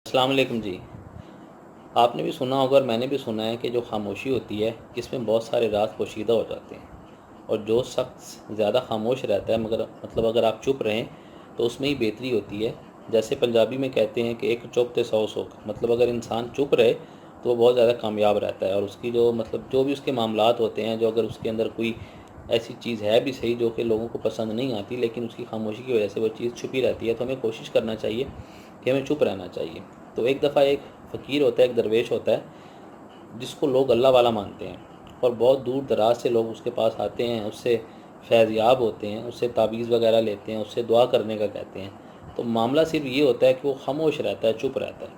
السلام علیکم جی۔ آپ نے بھی سنا ہوگا اور میں نے بھی سنا ہے کہ جو خاموشی ہوتی ہے اس میں بہت سارے راز پوشیدہ ہو جاتے ہیں، اور جو شخص زیادہ خاموش رہتا ہے مگر اگر آپ چپ رہیں تو اس میں ہی بہتری ہوتی ہے۔ جیسے پنجابی میں کہتے ہیں کہ ایک چپ تے سو سکھ، اگر انسان چپ رہے تو وہ بہت زیادہ کامیاب رہتا ہے، اور اس کی جو بھی اس کے معاملات ہوتے ہیں، جو اگر اس کے اندر کوئی ایسی چیز ہے بھی صحیح جو کہ لوگوں کو پسند نہیں آتی، لیکن اس کی خاموشی کی وجہ سے وہ چیز چھپی رہتی ہے، تو ہمیں کوشش کرنا چاہیے کہ ہمیں چپ رہنا چاہیے۔ تو ایک دفعہ ایک فقیر ہوتا ہے، ایک درویش ہوتا ہے جس کو لوگ اللہ والا مانتے ہیں، اور بہت دور دراز سے لوگ اس کے پاس آتے ہیں، اس سے فیض یاب ہوتے ہیں، اس سے تعویذ وغیرہ لیتے ہیں، اس سے دعا کرنے کا کہتے ہیں۔ تو معاملہ صرف یہ ہوتا ہے کہ وہ خاموش رہتا ہے، چپ رہتا ہے،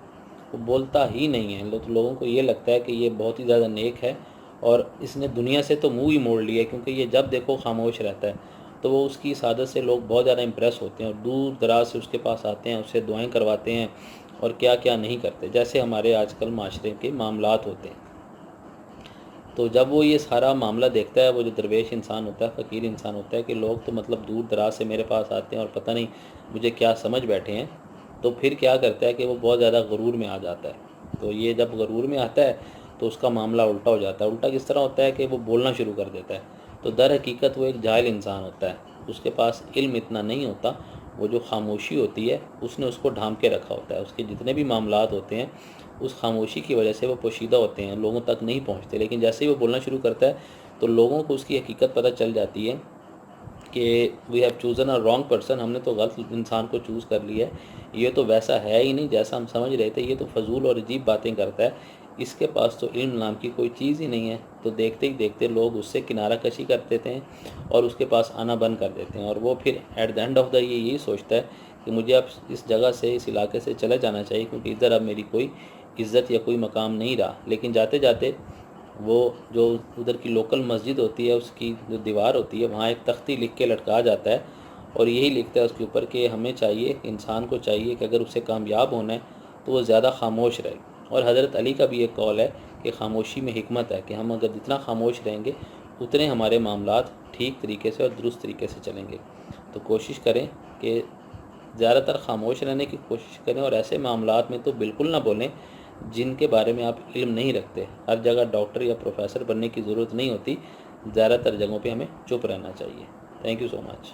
وہ بولتا ہی نہیں ہے۔ لوگوں کو یہ لگتا ہے کہ یہ بہت ہی زیادہ نیک ہے، اور اس نے دنیا سے تو منہ ہی موڑ لیا ہے، کیونکہ یہ جب دیکھو خاموش رہتا ہے۔ تو وہ اس کی سعادت سے لوگ بہت زیادہ امپریس ہوتے ہیں، اور دور دراز سے اس کے پاس آتے ہیں، اس سے دعائیں کرواتے ہیں، اور کیا کیا نہیں کرتے، جیسے ہمارے آج کل معاشرے کے معاملات ہوتے ہیں۔ تو جب وہ یہ سارا معاملہ دیکھتا ہے، وہ جو درویش انسان ہوتا ہے، فقیر انسان ہوتا ہے، کہ لوگ تو دور دراز سے میرے پاس آتے ہیں اور پتہ نہیں مجھے کیا سمجھ بیٹھے ہیں، تو پھر کیا کرتا ہے کہ وہ بہت زیادہ غرور میں آ جاتا ہے۔ تو یہ جب غرور میں آتا ہے تو اس کا معاملہ الٹا ہو جاتا ہے۔ الٹا کس طرح ہوتا ہے کہ وہ بولنا شروع کر دیتا ہے۔ تو در حقیقت وہ ایک جاہل انسان ہوتا ہے، اس کے پاس علم اتنا نہیں ہوتا۔ وہ جو خاموشی ہوتی ہے اس نے اس کو ڈھانپ کے رکھا ہوتا ہے۔ اس کے جتنے بھی معاملات ہوتے ہیں اس خاموشی کی وجہ سے وہ پوشیدہ ہوتے ہیں، لوگوں تک نہیں پہنچتے، لیکن جیسے ہی وہ بولنا شروع کرتا ہے تو لوگوں کو اس کی حقیقت پتہ چل جاتی ہے کہ we have chosen a wrong person, ہم نے تو غلط انسان کو چوز کر لیا ہے، یہ تو ویسا ہے ہی نہیں جیسا ہم سمجھ رہے تھے، یہ تو فضول اور عجیب باتیں کرتا ہے، اس کے پاس تو علم نام کی کوئی چیز ہی نہیں ہے۔ تو دیکھتے ہی دیکھتے لوگ اس سے کنارہ کشی کر دیتے ہیں اور اس کے پاس آنا بند کر دیتے ہیں، اور وہ پھر at the end of the یہی سوچتا ہے کہ مجھے اب اس جگہ سے، اس علاقے سے چلے جانا چاہیے، کیونکہ ادھر اب میری کوئی عزت یا کوئی مقام نہیں رہا۔ لیکن جاتے جاتے وہ جو ادھر کی لوکل مسجد ہوتی ہے، اس کی جو دیوار ہوتی ہے، وہاں ایک تختی لکھ کے لٹکا جاتا ہے، اور یہی لکھتا ہے اس کے اوپر کہ ہمیں چاہیے، انسان کو چاہیے کہ اگر اسے کامیاب ہونا ہے تو وہ زیادہ خاموش رہے۔ اور حضرت علی کا بھی ایک قول ہے کہ خاموشی میں حکمت ہے، کہ ہم اگر جتنا خاموش رہیں گے اتنے ہمارے معاملات ٹھیک طریقے سے اور درست طریقے سے چلیں گے۔ تو کوشش کریں کہ زیادہ تر خاموش رہنے کی کوشش کریں، اور ایسے معاملات میں تو بالکل نہ بولیں جن کے بارے میں آپ علم نہیں رکھتے۔ ہر جگہ ڈاکٹر یا پروفیسر بننے کی ضرورت نہیں ہوتی، زیادہ تر جگہوں پہ ہمیں چپ رہنا چاہیے۔ Thank you so much.